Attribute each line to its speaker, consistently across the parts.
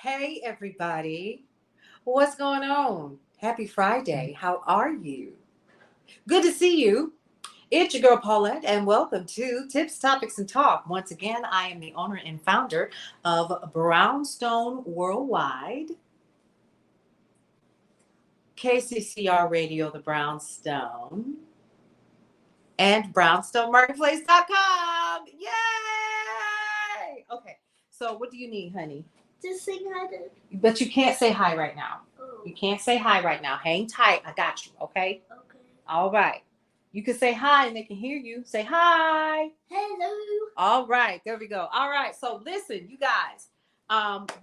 Speaker 1: Hey, everybody. What's going on? Happy Friday. How are you? Good to see you. It's your girl Paulette, and welcome to Tips, Topics, and Talk. Once again, I am the owner and founder of Brownstone Worldwide, KCCR Radio, the Brownstone, and BrownstoneMarketplace.com. Yay! Okay, so what do you need, honey?
Speaker 2: Just sing hi to.
Speaker 1: But you can't say hi right now.
Speaker 2: Oh.
Speaker 1: You can't say hi right now. Hang tight. I got you. Okay.
Speaker 2: Okay.
Speaker 1: All right. You can say hi and they can hear you. Say hi.
Speaker 2: Hello.
Speaker 1: All right. There we go. All right. So listen, you guys.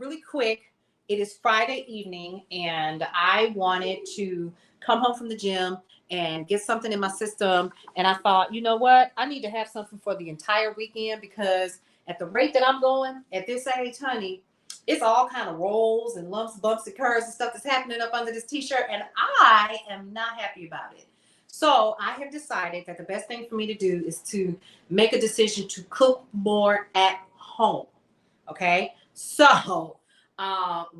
Speaker 1: Really quick. It is Friday evening, and I wanted to come home from the gym and get something in my system. And I thought, you know what? I need to have something for the entire weekend because at the rate that I'm going at this age, honey, it's all kind of rolls and lumps, bumps, and curves and stuff that's happening up under this t-shirt, and I am not happy about it. So I have decided that the best thing for me to do is to make a decision to cook more at home. Okay, so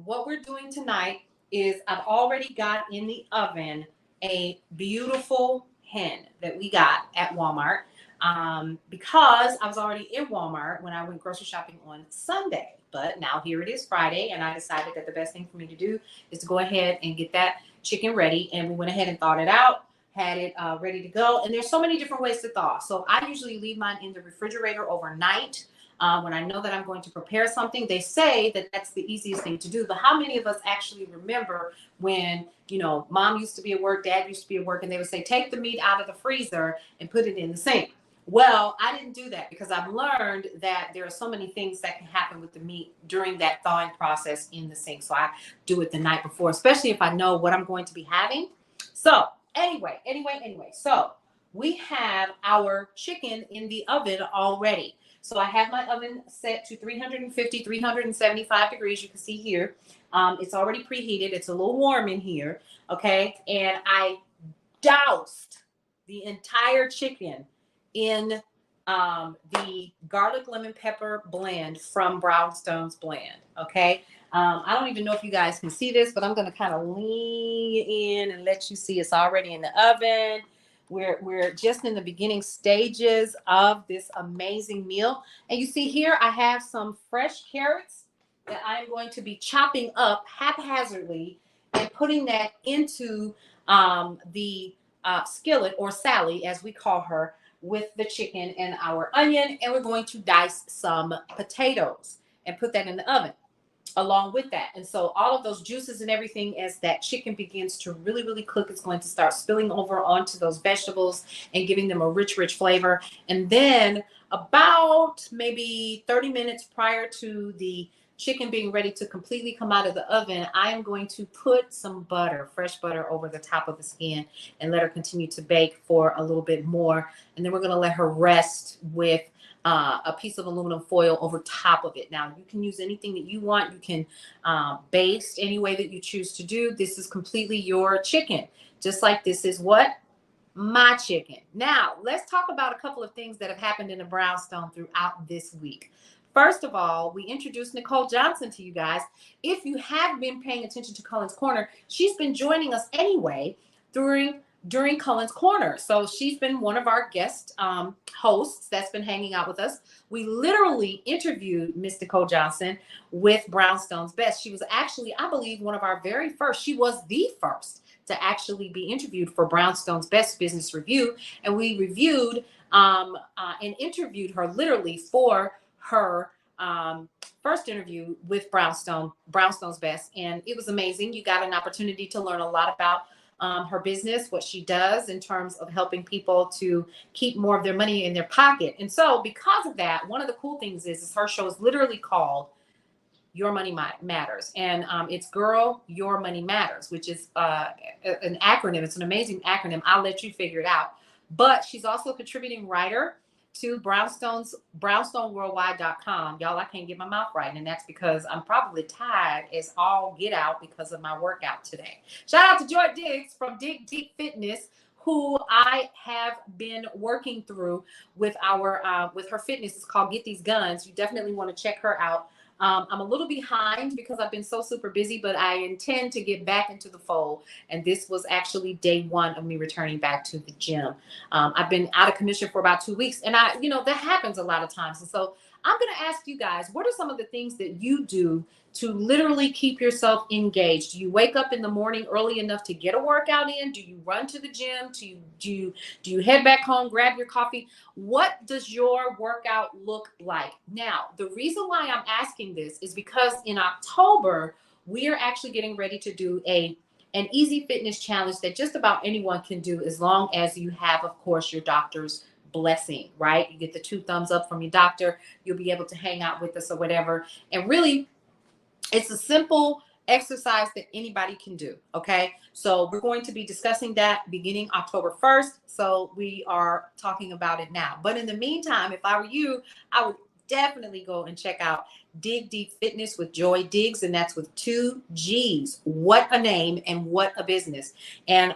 Speaker 1: what we're doing tonight is I've already got in the oven a beautiful hen that we got at Walmart because I was already in Walmart when I went grocery shopping on Sunday. But now here it is Friday, and I decided that the best thing for me to do is to go ahead and get that chicken ready. And we went ahead and thawed it out, had it ready to go. And there's so many different ways to thaw. So I usually leave mine in the refrigerator overnight. When I know that I'm going to prepare something, they say that that's the easiest thing to do. But how many of us actually remember when, mom used to be at work, dad used to be at work, and they would say, take the meat out of the freezer and put it in the sink. Well, I didn't do that because I've learned that there are so many things that can happen with the meat during that thawing process in the sink. So I do it the night before, especially if I know what I'm going to be having. So anyway. So we have our chicken in the oven already. So I have my oven set to 350, 375 degrees. You can see here. It's already preheated. It's a little warm in here. Okay. And I doused the entire chicken in the garlic lemon pepper blend from Brownstone's blend. Okay. I don't even know if you guys can see this, but I'm going to kind of lean in and let you see it's already in the oven. We're just in the beginning stages of this amazing meal. And you see here, I have some fresh carrots that I'm going to be chopping up haphazardly and putting that into the skillet, or Sally, as we call her, with the chicken and our onion. And we're going to dice some potatoes and put that in the oven along with that. And so all of those juices and everything, as that chicken begins to really, really cook, it's going to start spilling over onto those vegetables and giving them a rich, rich flavor. And then about maybe 30 minutes prior to the chicken being ready to completely come out of the oven, I am going to put some butter, fresh butter, over the top of the skin and let her continue to bake for a little bit more. And then we're going to let her rest with a piece of aluminum foil over top of it. Now, you can use anything that you want. You can baste any way that you choose to do. This is completely your chicken, just like this is what? My chicken. Now, let's talk about a couple of things that have happened in the Brownstone throughout this week. First of all, we introduced Nicole Johnson to you guys. If you have been paying attention to Cullen's Corner, she's been joining us anyway during Cullen's Corner. So she's been one of our guest hosts that's been hanging out with us. We literally interviewed Miss Nicole Johnson with Brownstone's Best. She was actually, I believe, one of our very first. She was the first to actually be interviewed for Brownstone's Best Business Review. And we reviewed and interviewed her literally for her first interview with Brownstone's Best. And it was amazing. You got an opportunity to learn a lot about her business, what she does in terms of helping people to keep more of their money in their pocket. And so because of that, one of the cool things is her show is literally called Your Money Matters. And it's Girl, Your Money Matters, which is an acronym. It's an amazing acronym. I'll let you figure it out. But she's also a contributing writer to brownstoneworldwide.com. Y'all, I can't get my mouth right, and that's because I'm probably tired as all get out because of my workout today. Shout out to Joy Diggs from Dig Deep Fitness, who I have been working through with with her fitness. It's called Get These Guns. You definitely want to check her out. I'm a little behind because I've been so super busy, but I intend to get back into the fold. And this was actually day one of me returning back to the gym. I've been out of commission for about 2 weeks, and that happens a lot of times. And so I'm going to ask you guys, what are some of the things that you do to literally keep yourself engaged? Do you wake up in the morning early enough to get a workout in? Do you run to the gym? Do you head back home, grab your coffee? What does your workout look like? Now, the reason why I'm asking this is because in October, we are actually getting ready to do an easy fitness challenge that just about anyone can do, as long as you have, of course, your doctor's blessing, right? You get the 2 thumbs up from your doctor, you'll be able to hang out with us or whatever. And really, it's a simple exercise that anybody can do. Okay. So we're going to be discussing that beginning October 1st. So we are talking about it now. But in the meantime, if I were you, I would definitely go and check out Dig Deep Fitness with Joy Diggs. And that's with 2 G's. What a name and what a business. And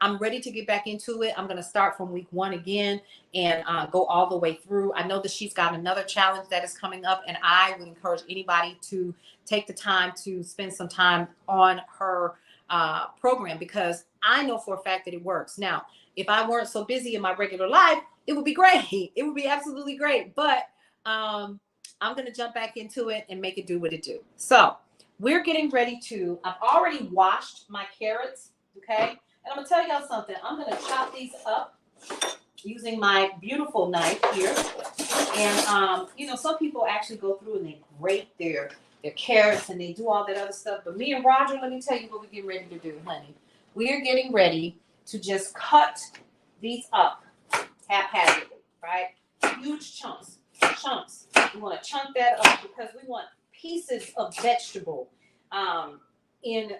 Speaker 1: I'm ready to get back into it. I'm going to start from week 1 again and go all the way through. I know that she's got another challenge that is coming up, and I would encourage anybody to take the time to spend some time on her program, because I know for a fact that it works. Now, if I weren't so busy in my regular life, it would be great. It would be absolutely great. But I'm going to jump back into it and make it do what it do. So we're getting ready I've already washed my carrots. Okay. And I'm going to tell y'all something. I'm going to chop these up using my beautiful knife here. And, some people actually go through and they grate their carrots and they do all that other stuff. But me and Roger, let me tell you what we're getting ready to do, honey. We're getting ready to just cut these up haphazardly, right? Huge chunks. We want to chunk that up because we want pieces of vegetable. And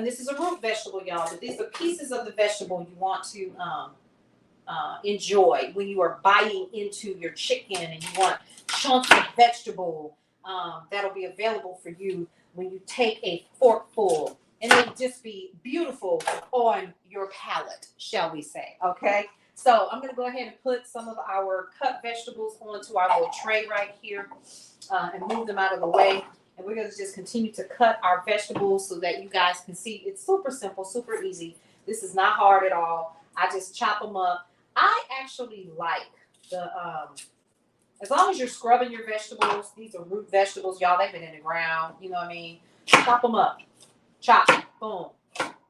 Speaker 1: this is a root vegetable, y'all, but these are pieces of the vegetable you want to enjoy when you are biting into your chicken, and you want chunks of vegetable that'll be available for you when you take a forkful, and it'll just be beautiful on your palate, shall we say. Okay, so I'm going to go ahead and put some of our cut vegetables onto our little tray right here and move them out of the way. And we're going to just continue to cut our vegetables so that you guys can see. It's super simple, super easy. This is not hard at all. I just chop them up. I actually like as long as you're scrubbing your vegetables, these are root vegetables, y'all. They've been in the ground. You know what I mean? Chop them up. Chop. Boom.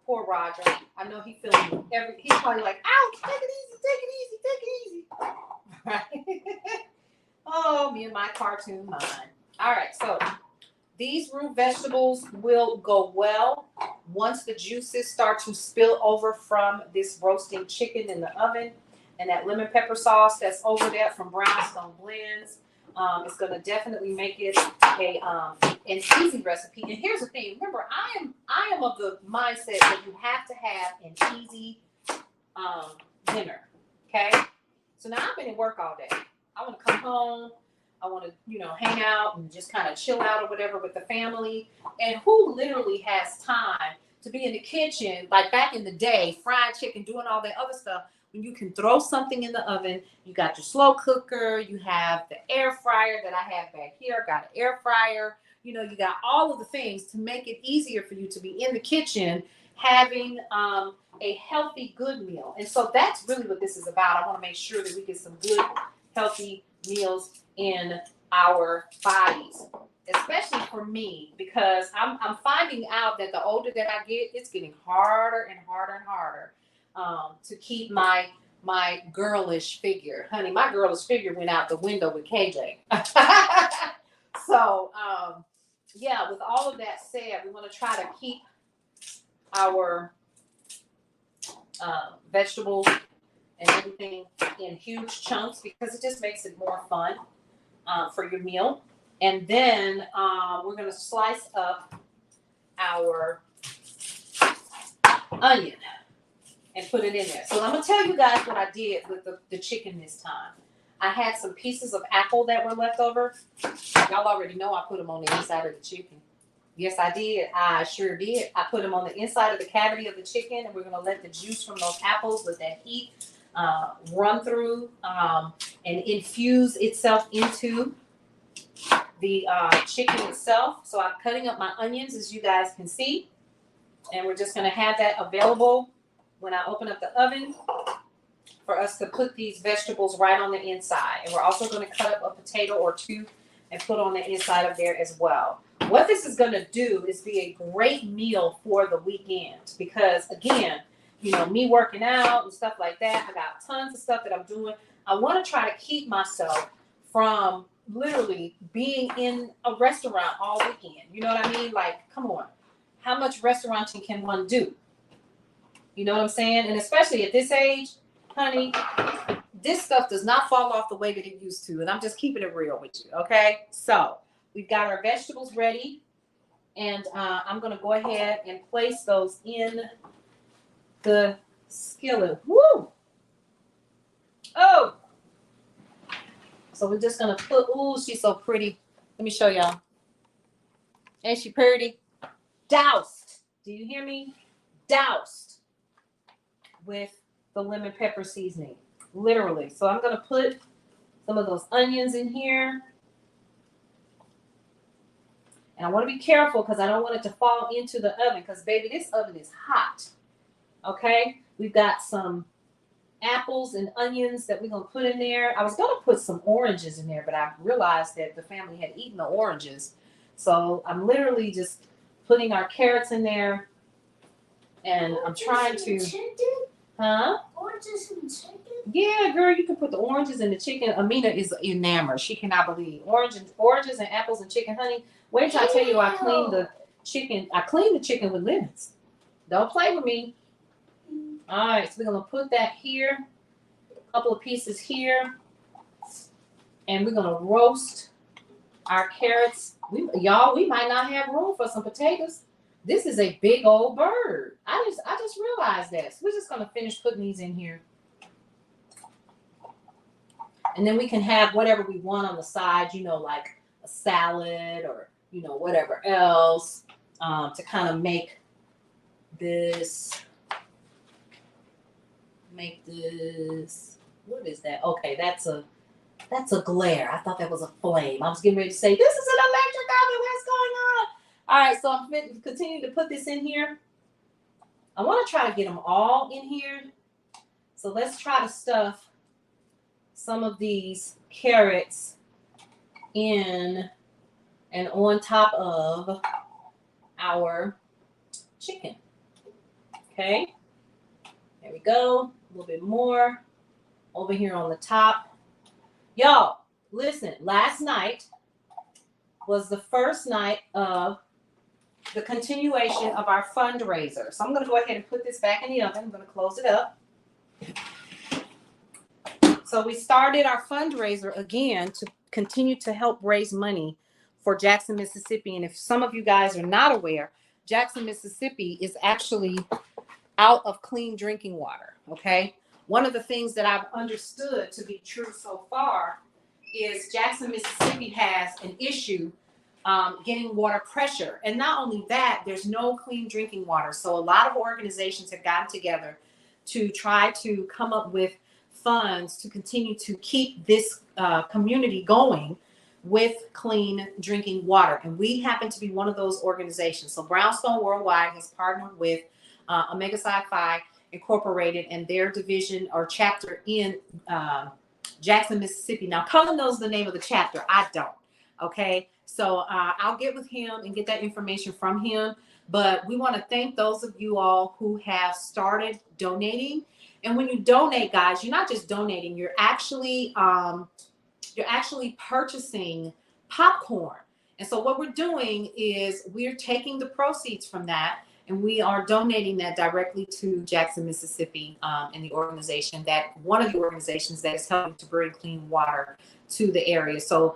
Speaker 1: Poor Roger. I know he's feeling he's probably like, ouch, take it easy. Right? Oh, me and my cartoon mind. All right, so these root vegetables will go well once the juices start to spill over from this roasting chicken in the oven, and that lemon pepper sauce that's over there from Brownstone Blends. It's going to definitely make it an easy recipe. And here's the thing. Remember, I am of the mindset that you have to have an easy dinner. Okay? So now I've been at work all day. I want to come home. I want to, hang out and just kind of chill out or whatever with the family. And who literally has time to be in the kitchen, like back in the day, fried chicken, doing all that other stuff, when you can throw something in the oven? You got your slow cooker, you have the air fryer that I have back here, got an air fryer, you got all of the things to make it easier for you to be in the kitchen having a healthy, good meal. And so that's really what this is about. I want to make sure that we get some good, healthy meals in our bodies, especially for me, because I'm finding out that the older that I get, it's getting harder and harder and harder to keep my girlish figure. Honey, my girlish figure went out the window with KJ. So, with all of that said, we want to try to keep our vegetables and everything in huge chunks, because it just makes it more fun for your meal. And then we're going to slice up our onion and put it in there. So I'm going to tell you guys what I did with the chicken this time. I had some pieces of apple that were left over. Y'all already know I put them on the inside of the chicken. Yes, I did. I sure did. I put them on the inside of the cavity of the chicken, and we're gonna let the juice from those apples with that heat run through and infuse itself into the chicken itself. So I'm cutting up my onions, as you guys can see, and we're just gonna have that available when I open up the oven for us to put these vegetables right on the inside. And we're also gonna cut up a potato or two and put on the inside of there as well. What this is gonna do is be a great meal for the weekend because, again, you know, me working out and stuff like that, I got tons of stuff that I'm doing. I wanna try to keep myself from literally being in a restaurant all weekend. You know what I mean? Like, come on. How much restauranting can one do? You know what I'm saying? And especially at this age, honey, this stuff does not fall off the way that it used to. And I'm just keeping it real with you, okay? So we've got our vegetables ready. And I'm going to go ahead and place those in the skillet. Woo! Oh! So we're just going to put, ooh, she's so pretty. Let me show y'all. Ain't she pretty? Doused. Do you hear me? Doused with the lemon pepper seasoning. Literally. So I'm going to put some of those onions in here. And I want to be careful because I don't want it to fall into the oven because, baby, this oven is hot. Okay? We've got some apples and onions that we're going to put in there. I was going to put some oranges in there, but I realized that the family had eaten the oranges. So I'm literally just putting our carrots in there. And I'm trying to... Huh?
Speaker 2: Oranges and chicken?
Speaker 1: Yeah, girl, you can put the oranges in the chicken. Amina is enamored. She cannot believe oranges and apples and chicken, honey. Wait till I tell you I cleaned the chicken. I cleaned the chicken with lemons. Don't play with me. All right, so we're gonna put that here. A couple of pieces here, and we're gonna roast our carrots. Y'all, we might not have room for some potatoes. This is a big old bird. I just realized that. So we're just gonna finish putting these in here. And then we can have whatever we want on the side, you know, like a salad or, you know, whatever else to kind of make this, what is that? Okay, that's a glare. I thought that was a flame. I was getting ready to say, this is an electric oven. What's going on? All right, so I'm continuing to put this in here. I want to try to get them all in here. So let's try to stuff some of these carrots in and on top of our chicken. Okay, there we go. A little bit more over here on the top. Y'all, listen, last night was the first night of the continuation of our fundraiser. So I'm going to go ahead and put this back in the oven. I'm going to close it up. So we started our fundraiser again to continue to help raise money for Jackson, Mississippi. And if some of you guys are not aware, Jackson, Mississippi is actually out of clean drinking water, okay? One of the things that I've understood to be true so far is Jackson, Mississippi has an issue getting water pressure. And not only that, there's no clean drinking water. So a lot of organizations have gotten together to try to come up with funds to continue to keep this community going with clean drinking water. And we happen to be one of those organizations. So Brownstone Worldwide has partnered with Omega Psi Incorporated and their division or chapter in Jackson, Mississippi. Now, Cullen knows the name of the chapter. I don't. Okay. So I'll get with him and get that information from him. But we want to thank those of you all who have started donating. And when you donate, guys, you're not just donating, you're actually purchasing popcorn. And so what we're doing is we're taking the proceeds from that and we are donating that directly to Jackson, Mississippi, and the organization that one of the organizations that is helping to bring clean water to the area. So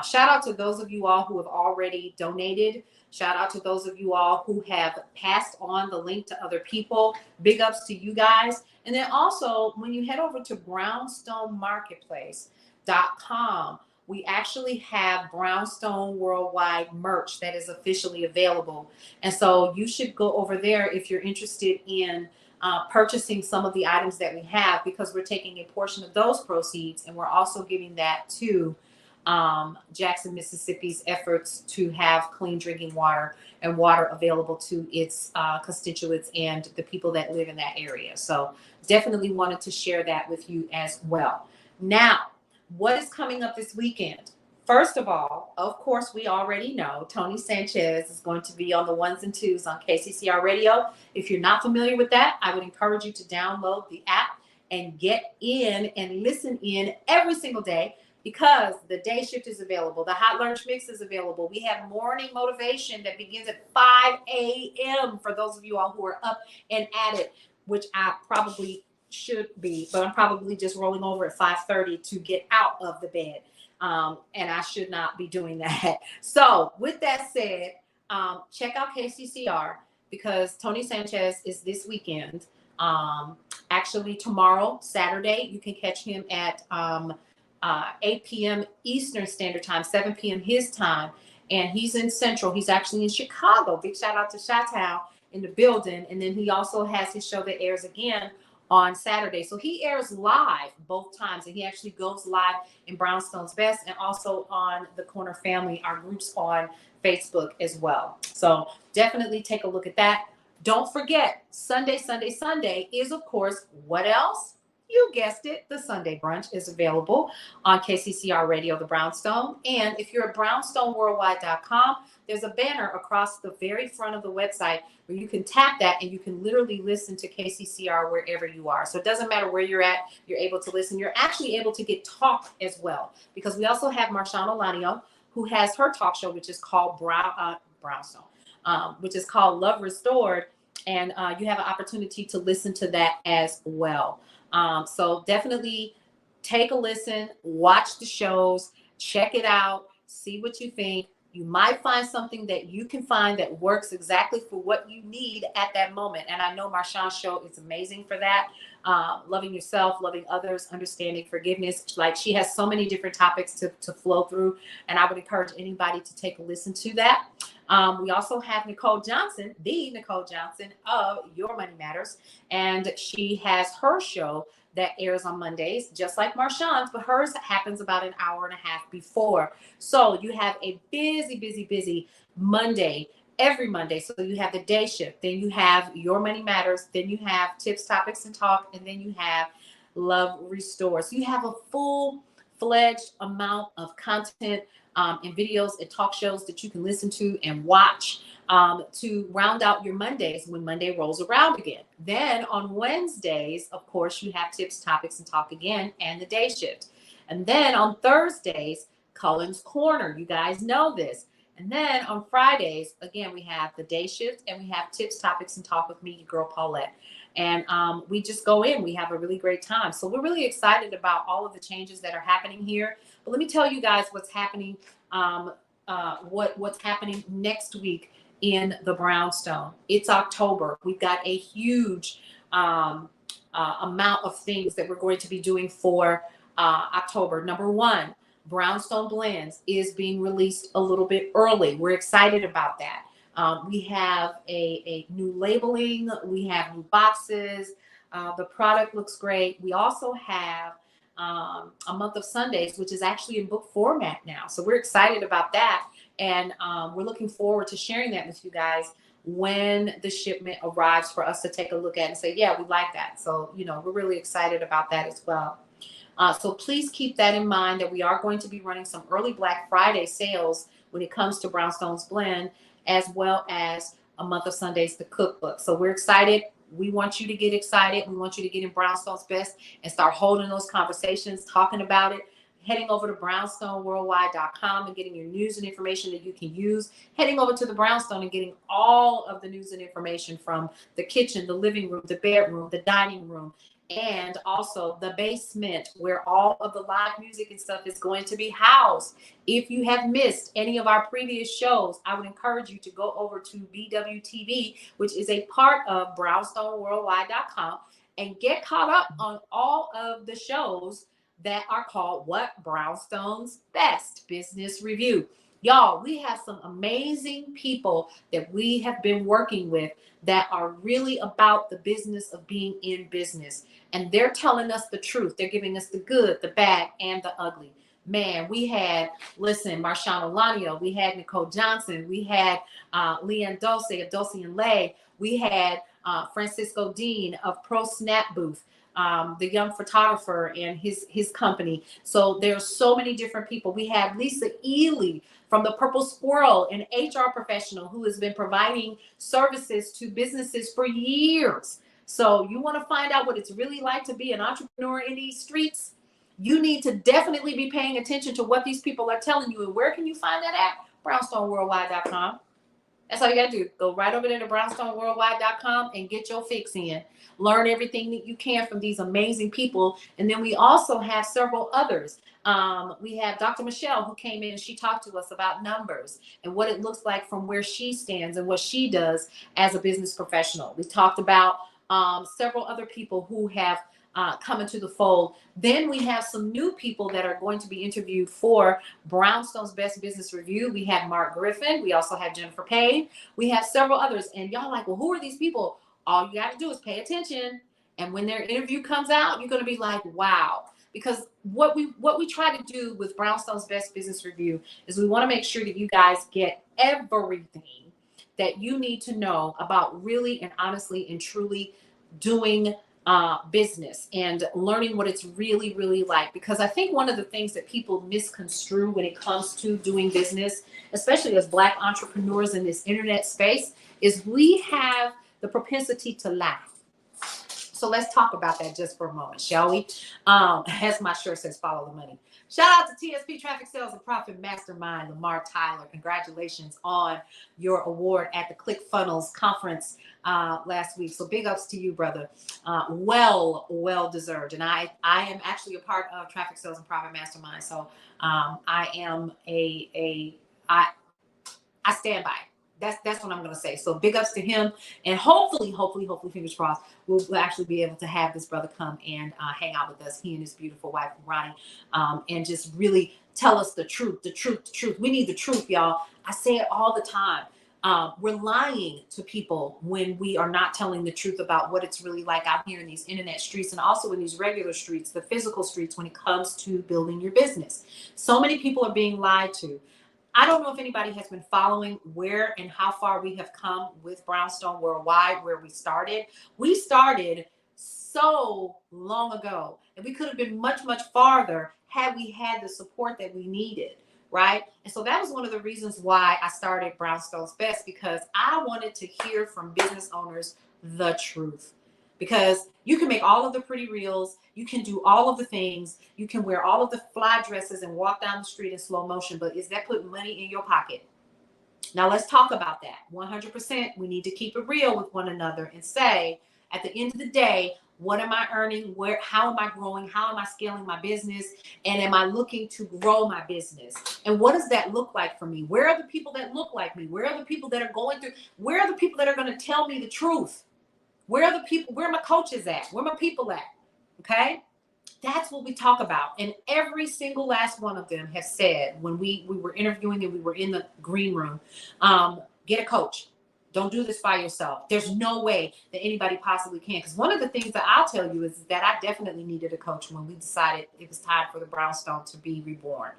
Speaker 1: shout out to those of you all who have already donated. Shout out to those of you all who have passed on the link to other people. Big ups to you guys. And then also when you head over to brownstonemarketplace.com, we actually have Brownstone Worldwide merch that is officially available. And so you should go over there if you're interested in purchasing some of the items that we have, because we're taking a portion of those proceeds and we're also giving that to Jackson, Mississippi's efforts to have clean drinking water and water available to its constituents and the people that live in that area. So definitely wanted to share that with you as well. Now, what is coming up this weekend? First of all, of course, we already know Tony Sanchez is going to be on the ones and twos on KCCR Radio. If you're not familiar with that, I would encourage you to download the app and get in and listen in every single day, because the day shift is available. The hot lunch mix is available. We have morning motivation that begins at 5 a.m. for those of you all who are up and at it, which I probably should be, but I'm probably just rolling over at 5:30 to get out of the bed. And I should not be doing that. So with that said, check out KCCR, because Tony Sanchez is this weekend. Actually tomorrow, Saturday, you can catch him at 8 p.m. Eastern Standard Time, 7 p.m. his time. And he's in Central. He's actually in Chicago. Big shout out to Chi-Town in the building. And then he also has his show that airs again on Saturday. So he airs live both times. And he actually goes live in Brownstone's Best and also on the Corner Family, our groups on Facebook as well. So definitely take a look at that. Don't forget, Sunday is, of course, what else? You guessed it, the Sunday brunch is available on KCCR Radio, the Brownstone. And if you're at brownstoneworldwide.com, there's a banner across the very front of the website where you can tap that and you can literally listen to KCCR wherever you are. So it doesn't matter where you're at, you're able to listen. You're actually able to get talk as well, because we also have Marshawn Olanio, who has her talk show, which is called Brownstone, which is called Love Restored. And you have an opportunity to listen to that as well. So definitely take a listen, watch the shows, check it out, see what you think. You might find something that you can find that works exactly for what you need at that moment. And I know Marshawn's show is amazing for that. Loving yourself, loving others, understanding forgiveness. Like, she has so many different topics to flow through. And I would encourage anybody to take a listen to that. We also have Nicole Johnson, the Nicole Johnson of Your Money Matters. And she has her show that airs on Mondays, just like Marshawn's, but hers happens about an hour and a half before. So you have a busy Monday, every Monday. So you have the day shift, then you have Your Money Matters, then you have Tips, Topics, and Talk, and then you have Love Restore. So you have a full-fledged amount of content and videos and talk shows that you can listen to and watch to round out your Mondays when Monday rolls around again. Then on Wednesdays, of course, you have Tips, Topics, and Talk again, and the day shift. And then on Thursdays, Cullen's Corner. You guys know this. And then on Fridays, again, we have the day shift and we have Tips, Topics, and Talk with me, your girl Paulette. And we just go in. We have a really great time. So we're really excited about all of the changes that are happening here. But let me tell you guys what's happening. What's happening next week in the Brownstone. It's October. We've got a huge amount of things that we're going to be doing for October. Number one, Brownstone Blends is being released a little bit early. We're excited about that. We have a new labeling. We have new boxes. The product looks great. We also have a month of Sundays, which is actually in book format now. So we're excited about that. And we're looking forward to sharing that with you guys when the shipment arrives for us to take a look at and say, yeah, we like that. So, we're really excited about that as well. So please keep that in mind, that we are going to be running some early Black Friday sales when it comes to Brownstone's Blend, as well as a month of Sundays, the cookbook. So we're excited. We want you to get excited. We want you to get in Brownstone's Best and start holding those conversations, talking about it, heading over to brownstoneworldwide.com and getting your news and information that you can use, heading over to the Brownstone and getting all of the news and information from the kitchen, the living room, the bedroom, the dining room, and also the basement, where all of the live music and stuff is going to be housed. If you have missed any of our previous shows, I would encourage you to go over to BWTV, which is a part of brownstoneworldwide.com, and get caught up on all of the shows that are called what? Brownstone's Best Business Review. Y'all, we have some amazing people that we have been working with that are really about the business of being in business. And they're telling us the truth. They're giving us the good, the bad, and the ugly. Man, we had, listen, Marshawn Olanio, we had Nicole Johnson, we had Leanne Dulce of Dulce and Lay, we had Francisco Dean of Pro Snap Booth, the young photographer and his company. So there's so many different people. We have Lisa Ely from the Purple Squirrel, an HR professional who has been providing services to businesses for years. So you want to find out what it's really like to be an entrepreneur in these streets? You need to definitely be paying attention to what these people are telling you. And where can you find that at? brownstoneworldwide.com. That's all you got to do. Go right over there to brownstoneworldwide.com and get your fix in. Learn everything that you can from these amazing people. And then we also have several others. We have Dr. Michelle, who came in and she talked to us about numbers and what it looks like from where she stands and what she does as a business professional. We talked about several other people who have come into the fold. Then we have some new people that are going to be interviewed for Brownstone's Best Business Review. We have Mark Griffin. We also have Jennifer Payne. We have several others. And y'all like, well, who are these people? All you got to do is pay attention. And when their interview comes out, you're going to be like, wow. Because what we try to do with Brownstone's Best Business Review is we want to make sure that you guys get everything that you need to know about really and honestly and truly doing business and learning what it's really, really like. Because I think one of the things that people misconstrue when it comes to doing business, especially as Black entrepreneurs in this internet space, is we have the propensity to lie. So let's talk about that just for a moment, shall we? As my shirt says, follow the money. Shout out to TSP Traffic Sales and Profit Mastermind, Lamar Tyler. Congratulations on your award at the ClickFunnels conference last week. So big ups to you, brother. Well deserved. And I am actually a part of Traffic Sales and Profit Mastermind. So I am I stand by it. That's what I'm going to say. So big ups to him. And hopefully, fingers crossed, we'll actually be able to have this brother come and hang out with us, he and his beautiful wife, Ronnie, and just really tell us the truth. We need the truth, y'all. I say it all the time. We're lying to people when we are not telling the truth about what it's really like out here in these internet streets and also in these regular streets, the physical streets, when it comes to building your business. So many people are being lied to. I don't know if anybody has been following where and how far we have come with Brownstone Worldwide, where we started. We started so long ago, and we could have been much, much farther had we had the support that we needed, right? And so that was one of the reasons why I started Brownstone's Best, because I wanted to hear from business owners the truth. Because you can make all of the pretty reels, you can do all of the things, you can wear all of the fly dresses and walk down the street in slow motion, but is that putting money in your pocket? Now let's talk about that. 100%, we need to keep it real with one another and say, at the end of the day, what am I earning? How am I growing? How am I scaling my business? And am I looking to grow my business? And what does that look like for me? Where are the people that look like me? Where are the people that are going through? Where are the people that are going to tell me the truth? Where are the people? Where are my coaches at? Where are my people at? Okay? That's what we talk about. And every single last one of them has said, when we were interviewing and we were in the green room, get a coach. Don't do this by yourself. There's no way that anybody possibly can. Because one of the things that I'll tell you is that I definitely needed a coach when we decided it was time for the Brownstone to be reborn.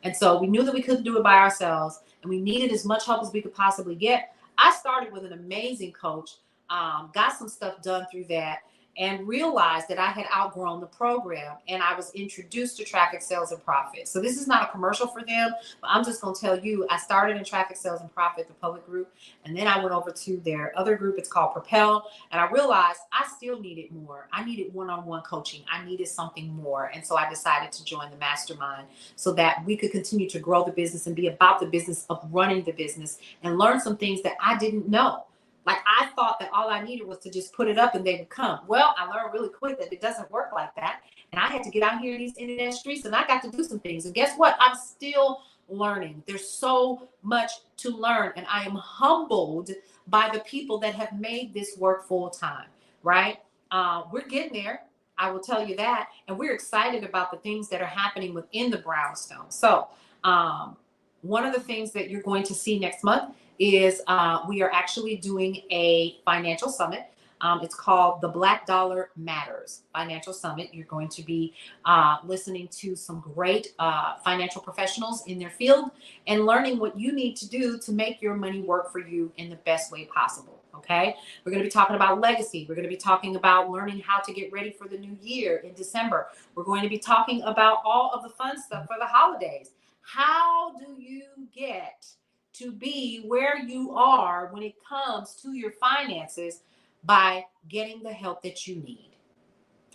Speaker 1: And so we knew that we couldn't do it by ourselves, and we needed as much help as we could possibly get. I started with an amazing coach. Got some stuff done through that, and realized that I had outgrown the program, and I was introduced to Traffic Sales and Profit. So this is not a commercial for them, but I'm just going to tell you, I started in Traffic Sales and Profit, the public group, and then I went over to their other group. It's called Propel, and I realized I still needed more. I needed one-on-one coaching. I needed something more, and so I decided to join the mastermind so that we could continue to grow the business and be about the business of running the business and learn some things that I didn't know. Like, I thought that all I needed was to just put it up and they would come. Well, I learned really quick that it doesn't work like that. And I had to get out here in these internet streets, and I got to do some things. And guess what? I'm still learning. There's so much to learn. And I am humbled by the people that have made this work full time, right? We're getting there. I will tell you that. And we're excited about the things that are happening within the brownstone. So one of the things that you're going to see next month is we are actually doing a financial summit. It's called the Black Dollar Matters Financial Summit. You're going to be listening to some great financial professionals in their field and learning what you need to do to make your money work for you in the best way possible. Okay. We're going to be talking about legacy. We're going to be talking about learning how to get ready for the new year in December. We're going to be talking about all of the fun stuff for the holidays. How do you get to be where you are when it comes to your finances by getting the help that you need?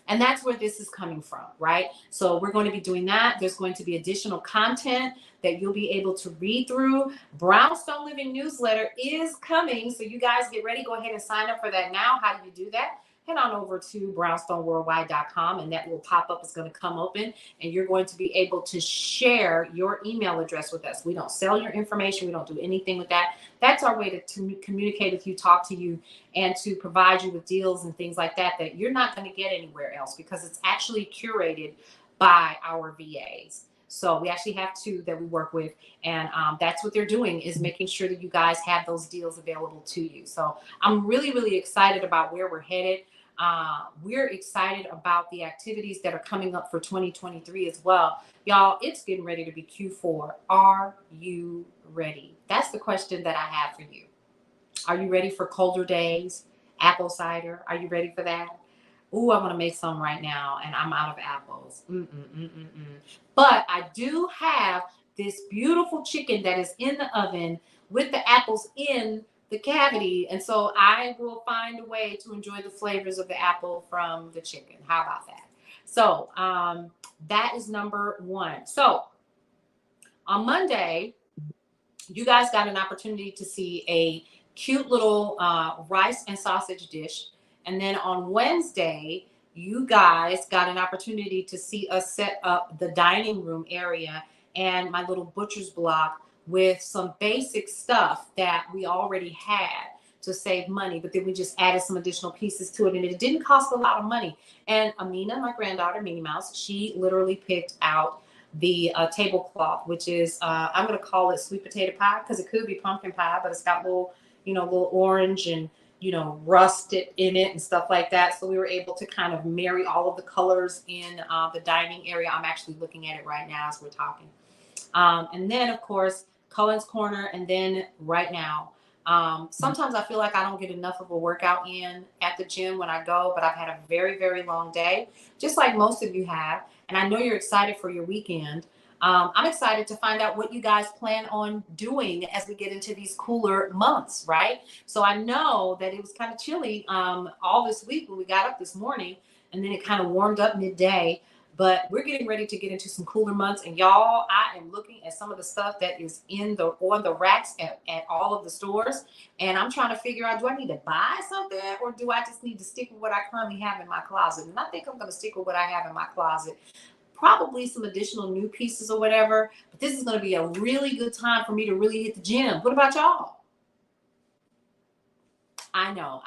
Speaker 1: And that's where this is coming from, right? So we're going to be doing that. There's going to be additional content that you'll be able to read through. Brownstone Living newsletter is coming. So you guys get ready. Go ahead and sign up for that now. How do you do that? Head on over to brownstoneworldwide.com and that will pop up. It's going to come open and you're going to be able to share your email address with us. We don't sell your information. We don't do anything with that. That's our way to communicate with you, talk to you, and to provide you with deals and things like that that you're not going to get anywhere else because it's actually curated by our VAs. So we actually have 2 that we work with, and that's what they're doing is making sure that you guys have those deals available to you. So I'm really, really excited about where we're headed. We're excited about the activities that are coming up for 2023 as well. Y'all, it's getting ready to be Q4. Are you ready? That's the question that I have for you. Are you ready for colder days? Apple cider? Are you ready for that? Ooh, I want to make some right now, and I'm out of apples. But I do have this beautiful chicken that is in the oven with the apples in the cavity. And so I will find a way to enjoy the flavors of the apple from the chicken. How about that? So that is number 1. So on Monday, you guys got an opportunity to see a cute little rice and sausage dish. And then on Wednesday, you guys got an opportunity to see us set up the dining room area and my little butcher's block with some basic stuff that we already had to save money, but then we just added some additional pieces to it, and it didn't cost a lot of money. And Amina, my granddaughter, Minnie Mouse, she literally picked out the tablecloth, which is I'm going to call it sweet potato pie because it could be pumpkin pie, but it's got little orange and rusted in it and stuff like that. So we were able to kind of marry all of the colors in the dining area. I'm actually looking at it right now as we're talking. And then of course Cullen's Corner, and then right now. Sometimes I feel like I don't get enough of a workout in at the gym when I go, but I've had a very, very long day, just like most of you have. And I know you're excited for your weekend. I'm excited to find out what you guys plan on doing as we get into these cooler months, right? So I know that it was kind of chilly all this week when we got up this morning, and then it kind of warmed up midday. But we're getting ready to get into some cooler months. And y'all, I am looking at some of the stuff that is on the racks at all of the stores. And I'm trying to figure out, do I need to buy something or do I just need to stick with what I currently have in my closet? And I think I'm going to stick with what I have in my closet. Probably some additional new pieces or whatever. But this is going to be a really good time for me to really hit the gym. What about y'all? I know.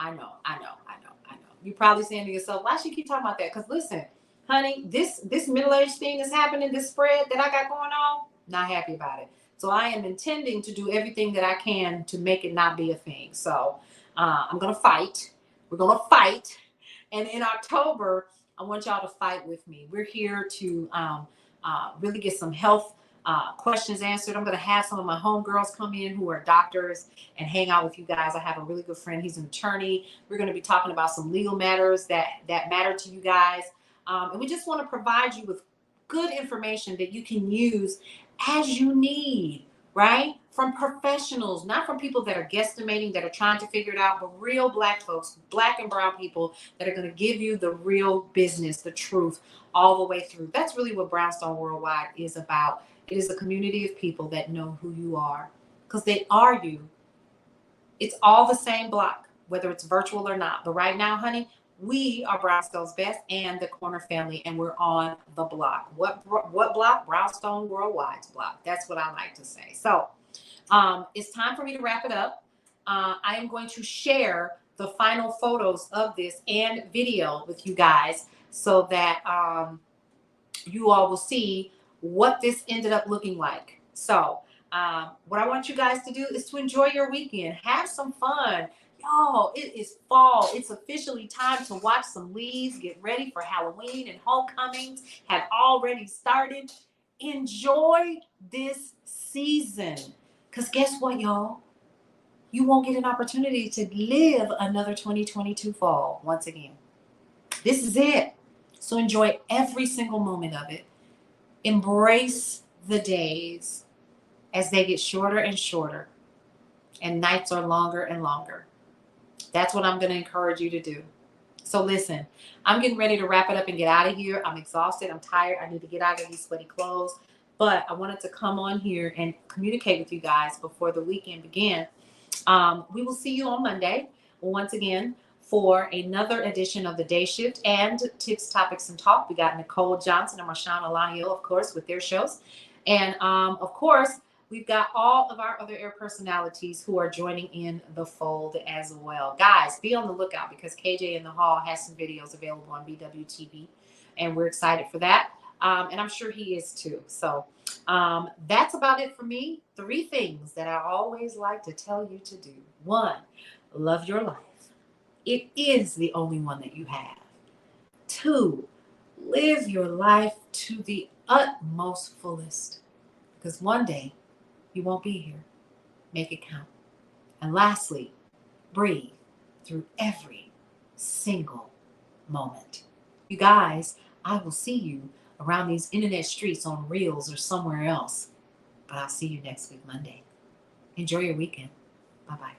Speaker 1: You're probably saying to yourself, why should you keep talking about that? Because listen, honey, this middle-aged thing is happening, this spread that I got going on, not happy about it. So I am intending to do everything that I can to make it not be a thing. So I'm going to fight. We're going to fight. And in October, I want y'all to fight with me. We're here to really get some health questions answered. I'm going to have some of my homegirls come in who are doctors and hang out with you guys. I have a really good friend. He's an attorney. We're going to be talking about some legal matters that matter to you guys. And we just want to provide you with good information that you can use as you need, right? From professionals, not from people that are guesstimating, that are trying to figure it out, but real Black folks, Black and brown people that are going to give you the real business, the truth, all the way through. That's really what Brownstone Worldwide is about. It is a community of people that know who you are because they are you. It's all the same block, whether it's virtual or not. But right now, honey, we are Brownstone's Best and the Corner family, and we're on the block. What block? Brownstone Worldwide's block. That's what I like to say. So it's time for me to wrap it up. I am going to share the final photos of this and video with you guys so that you all will see what this ended up looking like. So what I want you guys to do is to enjoy your weekend. Have some fun. Y'all, it is fall. It's officially time to watch some leaves. Get ready for Halloween, and homecomings have already started. Enjoy this season. Because guess what, y'all? You won't get an opportunity to live another 2022 fall once again. This is it. So enjoy every single moment of it. Embrace the days as they get shorter and shorter and nights are longer and longer. That's what I'm going to encourage you to do. So listen, I'm getting ready to wrap it up and get out of here. I'm exhausted. I'm tired. I need to get out of these sweaty clothes. But I wanted to come on here and communicate with you guys before the weekend began. We will see you on Monday once again for another edition of the Day Shift and Tips, Topics, and Talk. We got Nicole Johnson and Marshawn Alaniel, of course, with their shows. And of course, we've got all of our other air personalities who are joining in the fold as well. Guys, be on the lookout because KJ in the Hall has some videos available on BWTV, and we're excited for that. And I'm sure he is too. So that's about it for me. 3 things that I always like to tell you to do. 1, love your life. It is the only one that you have. 2, live your life to the utmost fullest. Because one day you won't be here. Make it count. And lastly, breathe through every single moment. You guys, I will see you around these internet streets on Reels or somewhere else. But I'll see you next week, Monday. Enjoy your weekend. Bye-bye.